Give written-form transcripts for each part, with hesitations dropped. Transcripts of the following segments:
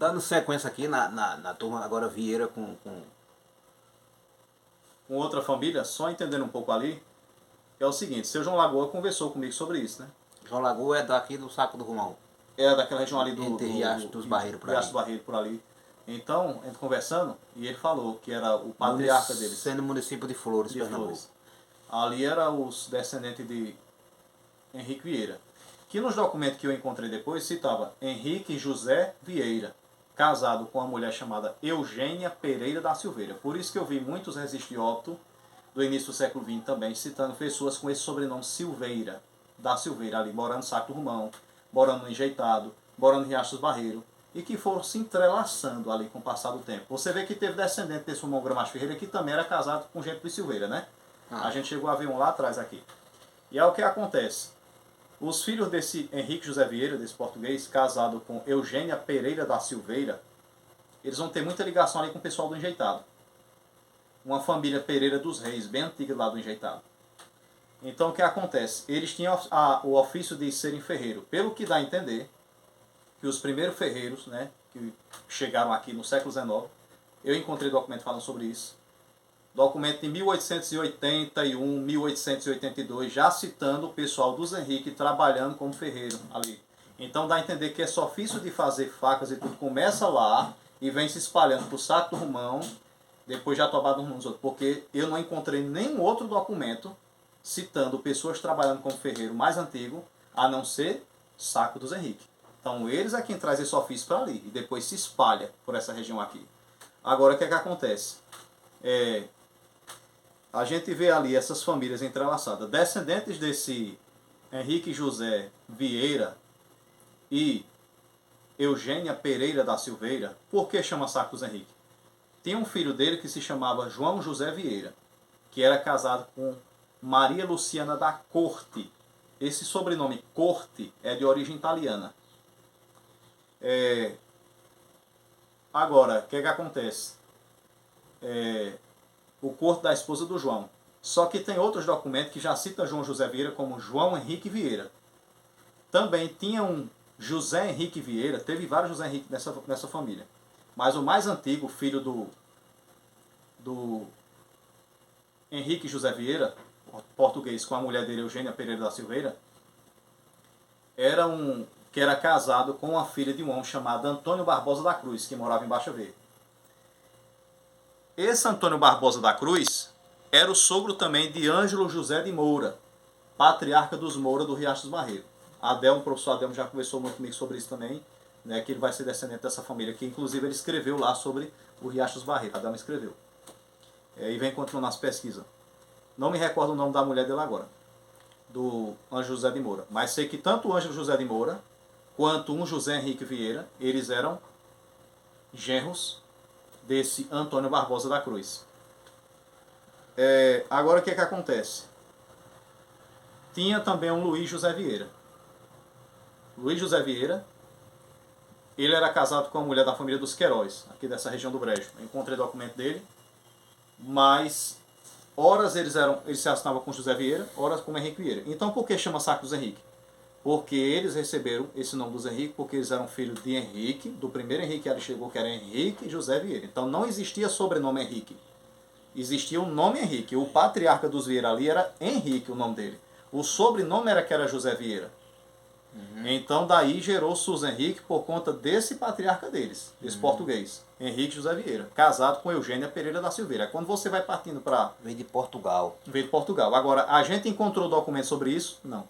Dando sequência aqui na turma, agora Vieira com outra família, só entendendo um pouco ali, é o seguinte, seu João Lagoa conversou comigo sobre isso, né? João Lagoa é daqui do Saco do Romão. É daquela região ali Entre Riacho dos Barreiros por ali. Riacho dos Barreiros por ali. Então, a gente conversando, e ele falou que era o patriarca deles. Sendo município de Flores, de Pernambuco. Flores. Ali era os descendentes de Henrique Vieira. Que nos documentos que eu encontrei depois citava Henrique José Vieira, casado com uma mulher chamada Eugênia Pereira da Silveira. Por isso que eu vi muitos registros de óbito do início do século XX também, citando pessoas com esse sobrenome Silveira, da Silveira, ali morando no Saco do Romão, morando no Enjeitado, morando em Riacho dos Barreiros, e que foram se entrelaçando ali com o passar do tempo. Você vê que teve descendente desse Romão Gramacho Ferreira que também era casado com gente de Silveira, né? A gente chegou a ver um lá atrás aqui. E é o que acontece. Os filhos desse Henrique José Vieira, desse português, casado com Eugênia Pereira da Silveira, eles vão ter muita ligação ali com o pessoal do Enjeitado. Uma família Pereira dos Reis, bem antiga lá do Enjeitado. Então o que acontece? Eles tinham o ofício de serem ferreiro. Pelo que dá a entender, que os primeiros ferreiros, né, que chegaram aqui no século XIX, eu encontrei documento falando sobre isso, documento de 1881, 1882, já citando o pessoal dos Henrique trabalhando como ferreiro ali. Então dá a entender que esse ofício de fazer facas e tudo começa lá e vem se espalhando para o Saco do Romão, depois já tomado uns outros, porque eu não encontrei nenhum outro documento citando pessoas trabalhando como ferreiro mais antigo, a não ser Saco dos Henrique. Então eles é quem traz esse ofício para ali e depois se espalha por essa região aqui. Agora o que é que acontece? A gente vê ali essas famílias entrelaçadas. Descendentes desse Henrique José Vieira e Eugênia Pereira da Silveira, por que chama Saco dos Henrique? Tinha um filho dele que se chamava João José Vieira, que era casado com Maria Luciana da Corte. Esse sobrenome Corte é de origem italiana. Agora, o que é que acontece? O Corte da esposa do João. Só que tem outros documentos que já citam João José Vieira como João Henrique Vieira. Também tinha um José Henrique Vieira, teve vários José Henrique nessa família. Mas o mais antigo, filho do Henrique José Vieira, português, com a mulher dele, Eugênia Pereira da Silveira, que era casado com uma filha de um homem chamado Antônio Barbosa da Cruz, que morava em Baixa Verde. Esse Antônio Barbosa da Cruz era o sogro também de Ângelo José de Moura, patriarca dos Moura do Riacho dos Barreiros. O professor Adelmo já conversou muito comigo sobre isso também, né, que ele vai ser descendente dessa família, que inclusive ele escreveu lá sobre o Riacho dos Barreiros. Adelmo escreveu. E vem continuando as pesquisas. Não me recordo o nome da mulher dele agora, do Ângelo José de Moura. Mas sei que tanto o Ângelo José de Moura, quanto um José Henrique Vieira, eles eram genros desse Antônio Barbosa da Cruz. Agora o que é que acontece? Tinha também um Luiz José Vieira. Luiz José Vieira, ele era casado com a mulher da família dos Queiroz, aqui dessa região do Brejo. Eu encontrei documento dele, mas horas eles se assinavam com José Vieira, horas com Henrique Vieira. Então por que chama Saco dos Henrique? Porque eles receberam esse nome dos Henrique porque eles eram filhos de Henrique, do primeiro Henrique que ali chegou, que era Henrique José Vieira. Então não existia sobrenome Henrique. Existia o nome Henrique. O patriarca dos Vieira ali era Henrique, o nome dele. O sobrenome era que era José Vieira. Então daí gerou Susan Henrique por conta desse patriarca deles, desse português, Henrique José Vieira, casado com Eugênia Pereira da Silveira. Quando você vai partindo para... Veio de Portugal. Veio de Portugal. Agora, a gente encontrou documento sobre isso? Não.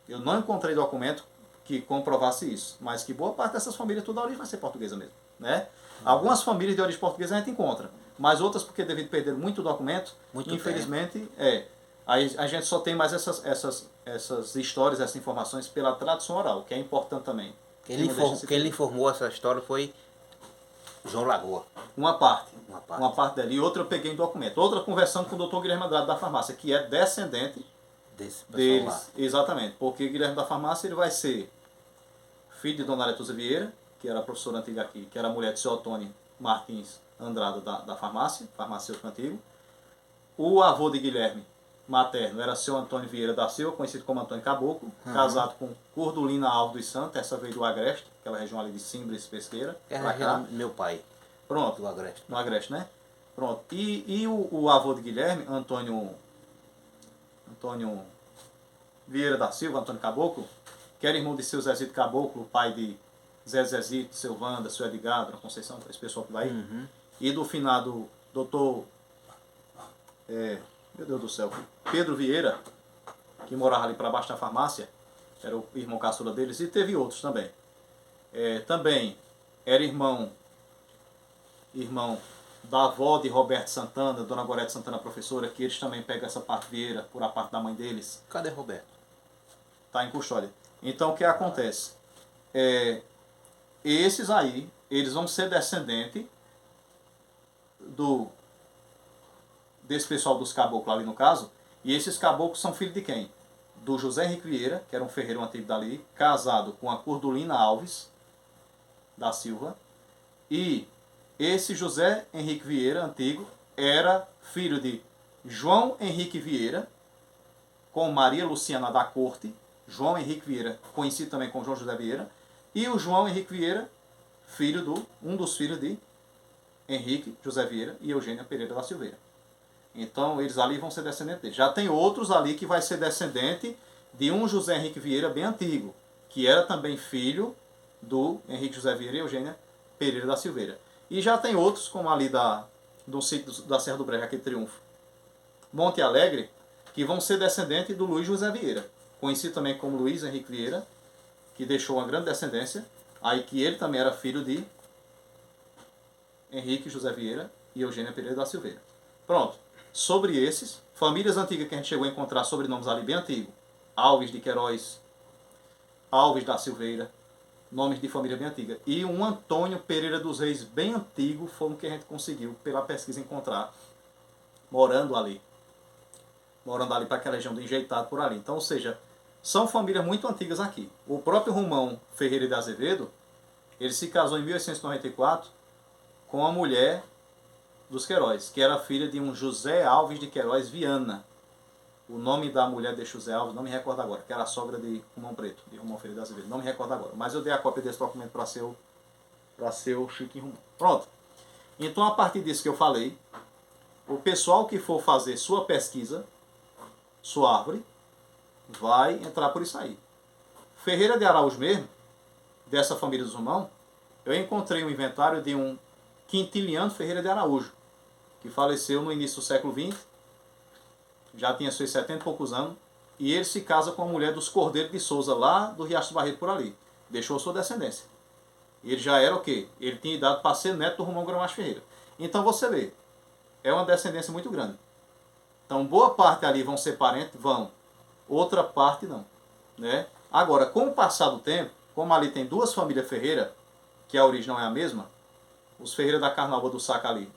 Eu não encontrei documento que comprovasse isso, mas que boa parte dessas famílias, toda a origem vai ser portuguesa mesmo, né? Algumas famílias de origem portuguesa a gente encontra, mas outras porque devido a perder muito documento, infelizmente, aí a gente só tem mais essas histórias, essas informações pela tradição oral, que é importante também. Quem lhe informou essa história foi João Lagoa. Uma parte dela. E outra eu peguei em documento. Outra conversando com o Dr. Guilherme Andrade da farmácia, que é descendente deles. Lá. Exatamente. Porque Guilherme da farmácia ele vai ser filho de Dona Letusa Vieira, que era a professora antiga aqui, que era a mulher de seu Otônio Martins Andrada da farmácia, farmacêutico antigo. O avô de Guilherme, materno era seu Antônio Vieira da Silva, conhecido como Antônio Caboclo, casado com Cordulina Alves dos Santos, essa veio do Agreste, aquela região ali de Simbres, Pesqueira. É a região do meu pai, Pronto, do Agreste. no Agreste, né? Pronto. E o avô de Guilherme, Antônio Vieira da Silva, Antônio Caboclo, que era irmão de seu Zezito Caboclo, pai de Zé Zezito, seu Wanda, seu Edgar, Dona Conceição, esse pessoal que vai aí. E do finado doutor, meu Deus do céu, Pedro Vieira, que morava ali para baixo da farmácia, era o irmão caçula deles, e teve outros também. Também era irmão da avó de Roberto Santana, Dona Gorete Santana, professora, que eles também pegam essa parte Vieira, por a parte da mãe deles. Cadê Roberto? Está em custódia. Então o que acontece? Esses aí, eles vão ser descendentes desse pessoal dos caboclos ali no caso, e esses caboclos são filhos de quem? Do José Henrique Vieira, que era um ferreiro antigo dali, casado com a Cordulina Alves da Silva, e esse José Henrique Vieira, antigo, era filho de João Henrique Vieira, com Maria Luciana da Corte, João Henrique Vieira, conhecido também como João José Vieira, e o João Henrique Vieira, um dos filhos de Henrique José Vieira e Eugênia Pereira da Silveira. Então eles ali vão ser descendentes dele. Já tem outros ali que vai ser descendente de um José Henrique Vieira bem antigo, que era também filho do Henrique José Vieira e Eugênia Pereira da Silveira. E já tem outros, como ali do sítio da Serra do Brejo, aquele Triunfo, Monte Alegre, que vão ser descendentes do Luiz José Vieira, conhecido também como Luiz Henrique Vieira, que deixou uma grande descendência, aí que ele também era filho de Henrique José Vieira e Eugênia Pereira da Silveira. Pronto. Sobre esses, famílias antigas que a gente chegou a encontrar sobrenomes ali bem antigos, Alves de Queiroz, Alves da Silveira, nomes de família bem antiga. E um Antônio Pereira dos Reis bem antigo foi o que a gente conseguiu, pela pesquisa, encontrar, morando ali para aquela região do Enjeitado por ali. Então, ou seja, são famílias muito antigas aqui. O próprio Romão Ferreira de Azevedo, ele se casou em 1894 com a mulher dos Queiroz, que era filha de um José Alves de Queiroz Viana. O nome da mulher de José Alves, não me recordo agora, que era a sogra de Romão Preto, de Romão Ferreira de Azevedo, não me recordo agora. Mas eu dei a cópia desse documento para ser o Chiquinho Romão. Pronto. Então, a partir disso que eu falei, o pessoal que for fazer sua pesquisa, sua árvore, vai entrar por isso aí. Ferreira de Araújo mesmo, dessa família dos Romão, eu encontrei um inventário de um Quintiliano Ferreira de Araújo, que faleceu no início do século XX, já tinha seus 70 e poucos anos, e ele se casa com a mulher dos Cordeiros de Souza, lá do Riacho do Barreto por ali. Deixou sua descendência. Ele já era o quê? Ele tinha idade para ser neto do Romão Gramacho Ferreira. Então você vê, é uma descendência muito grande. Então boa parte ali vão ser parentes, vão. Outra parte não. Né? Agora, com o passar do tempo, como ali tem duas famílias Ferreira, que a origem não é a mesma, os Ferreira da Carnaúba do Saco ali,